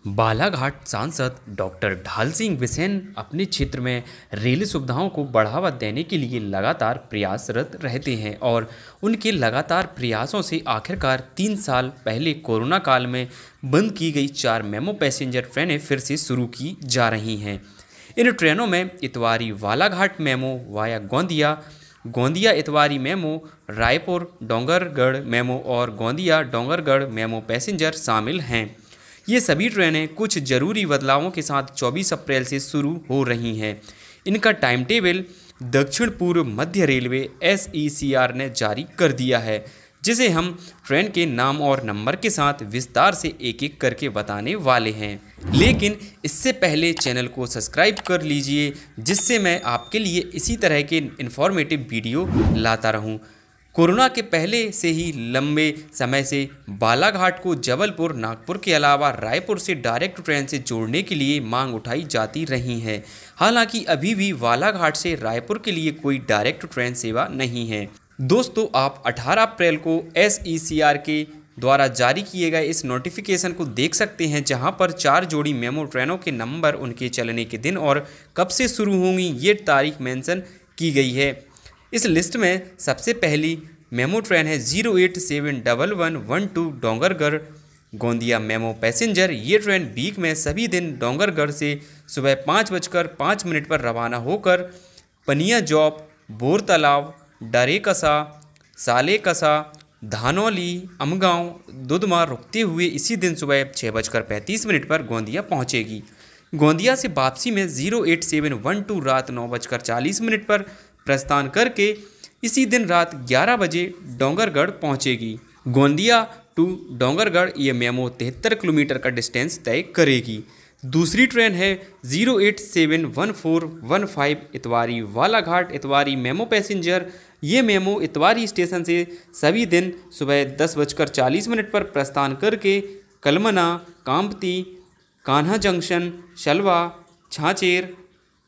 बालाघाट सांसद डॉक्टर ढाल सिंह बिसेन अपने क्षेत्र में रेल सुविधाओं को बढ़ावा देने के लिए लगातार प्रयासरत रहते हैं और उनके लगातार प्रयासों से आखिरकार 3 साल पहले कोरोना काल में बंद की गई 4 मेमो पैसेंजर ट्रेनें फिर से शुरू की जा रही हैं। इन ट्रेनों में Itwari Balaghat memo via Gondia, Gondia Itwari memo, Raipur Dongargarh memo और गोंदिया डोंगरगढ़ मेमो पैसेंजर शामिल हैं। ये सभी ट्रेनें कुछ जरूरी बदलावों के साथ 24 अप्रैल से शुरू हो रही हैं। इनका टाइम टेबल दक्षिण पूर्व मध्य रेलवे SECR ने जारी कर दिया है, जिसे हम ट्रेन के नाम और नंबर के साथ विस्तार से एक एक करके बताने वाले हैं। लेकिन इससे पहले चैनल को सब्सक्राइब कर लीजिए, जिससे मैं आपके लिए इसी तरह के इन्फॉर्मेटिव वीडियो लाता रहूं। कोरोना के पहले से ही लंबे समय से बालाघाट को जबलपुर, नागपुर के अलावा रायपुर से डायरेक्ट ट्रेन से जोड़ने के लिए मांग उठाई जाती रही है। हालांकि अभी भी बालाघाट से रायपुर के लिए कोई डायरेक्ट ट्रेन सेवा नहीं है। दोस्तों, आप 18 अप्रैल को SECR के द्वारा जारी किए गए इस नोटिफिकेशन को देख सकते हैं, जहां पर 4 जोड़ी मेमो ट्रेनों के नंबर, उनके चलने के दिन और कब से शुरू होंगी ये तारीख मेंशन की गई है। इस लिस्ट में सबसे पहली मेमो ट्रेन है 0871112 डोंगरगढ़ गोंदिया मेमो पैसेंजर। ये ट्रेन वीक में सभी दिन डोंगरगढ़ से सुबह 5:05 पर रवाना होकर पनिया जॉब, बोर तालाब, डरेकसा, सालेकसा, धानौली, अमगांव, दुधमा रुकते हुए इसी दिन सुबह 6:35 पर गोंदिया पहुंचेगी। गोंदिया से वापसी में 08712 रात 9:40 पर प्रस्थान करके इसी दिन रात 11 बजे डोंगरगढ़ पहुंचेगी। गोंदिया टू डोंगरगढ़ ये मेमो 73 किलोमीटर का डिस्टेंस तय करेगी। दूसरी ट्रेन है 0871415 इतवारी बालाघाट इतवारी मेमो पैसेंजर। ये मेमो इतवारी स्टेशन से सभी दिन सुबह 10:40 पर प्रस्थान करके Kalamna, Kamti, Kanha junction, Salwa, Chacher,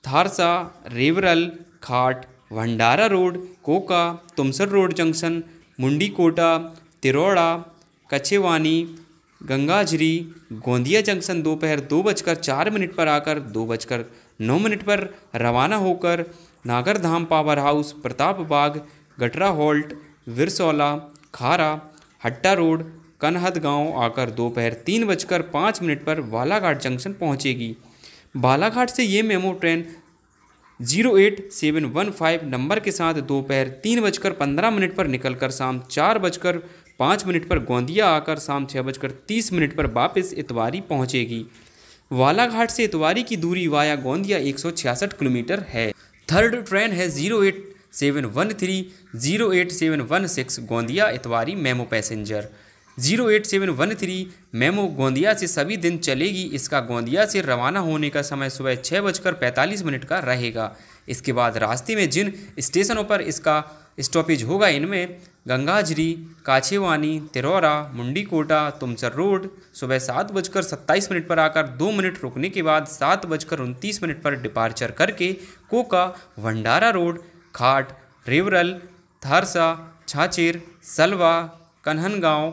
Tharsa, Rewral, Khat, Bhandara road, Koka, Tumsar road junction, Mundikota, Tiroda, Kachewani, Gangajhari, Gondia junction दोपहर 2:04 पर आकर 2:09 पर रवाना होकर Nagardham power house, Pratap Bagh, Gatra halt, Virsola, Khara, Hatta road, कनहद गांव आकर दोपहर 3:05 पर बालाघाट जंक्शन पहुंचेगी। बालाघाट से ये मेमो ट्रेन 08715 नंबर के साथ दोपहर 3:15 पर निकलकर शाम 4:05 पर गोंदिया आकर शाम 6:30 पर वापस इतवारी पहुंचेगी। बालाघाट से इतवारी की दूरी वाया गोंदिया 166 किलोमीटर है। थर्ड ट्रेन है 08713 08716 Gondia Itwari memo passenger. 08713 memo Gondia से सभी दिन चलेगी। इसका गोंदिया से रवाना होने का समय सुबह 6:45 का रहेगा। इसके बाद रास्ते में जिन स्टेशनों पर इसका स्टॉपेज होगा, इनमें गंगाझरी, काछेवानी, तिरौरा, मुंडीकोटा, तुमसर रोड सुबह 7:27 पर आकर 2 मिनट रुकने के बाद 7:29 पर डिपार्चर करके कोका, भंडारा रोड, खाट, रेवरल, थारसा, छाछेर, सलवा, कन्हनगांव,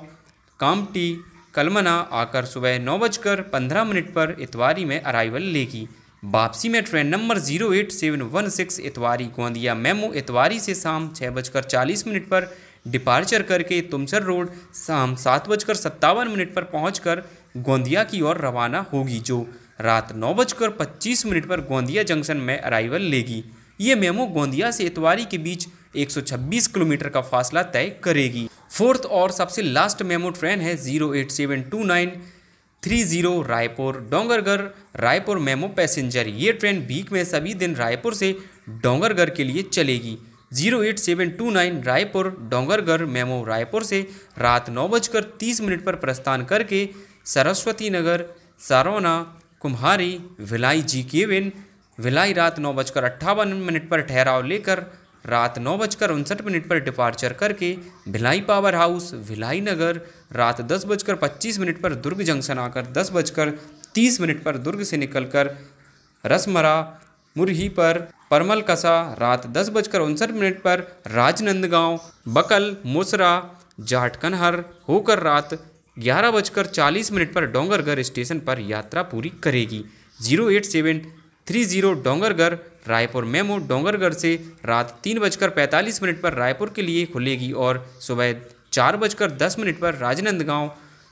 कामटी, कलमना आकर सुबह 9:15 पर इतवारी में अराइवल लेगी। वापसी में train number 08716 Itwari Gondia memo Itwari से शाम 6:40 पर डिपार्चर करके तुमसर रोड शाम 7:57 पर पहुंचकर गोंदिया की ओर रवाना होगी, जो रात 9:25 पर गोंदिया जंक्शन में अराइवल लेगी। ये मेमो गोंदिया से इतवारी के बीच 126 किलोमीटर का फासला तय करेगी। फोर्थ और सबसे लास्ट मेमो ट्रेन है 0872930 रायपुर डोंगरगढ़ रायपुर मेमो पैसेंजर। ये ट्रेन वीक में सभी दिन रायपुर से डोंगरगढ़ के लिए चलेगी। 08729 रायपुर डोंगरगढ़ मेमो रायपुर से रात 9:30 पर प्रस्थान करके सरस्वती नगर, सारोना, कुम्हारी, भिलाई GK-Win, भिलाई रात 9:58 पर ठहराव लेकर रात 9:59 पर डिपार्चर करके भिलाई पावर हाउस, भिलाई नगर रात 10:25 पर दुर्ग जंक्शन आकर 10:30 पर दुर्ग से निकलकर रसमरा, मुरही पर परमल कसा रात 10:59 पर राजनंदगांव, बकल, मुसरा, जाट कन्हर होकर रात 11:40 पर डोंगरगढ़ स्टेशन पर यात्रा पूरी करेगी। 08730 डोंगरगढ़ रायपुर मेमो डोंगरगढ़ से रात 3:45 पर रायपुर के लिए खुलेगी और सुबह 4:10 पर राजनांदगांव,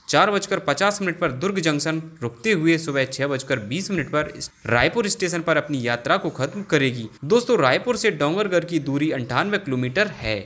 4:50 पर दुर्ग जंक्शन रुकते हुए सुबह 6:20 पर रायपुर स्टेशन पर अपनी यात्रा को खत्म करेगी। दोस्तों, रायपुर से डोंगरगढ़ की दूरी 98 किलोमीटर है।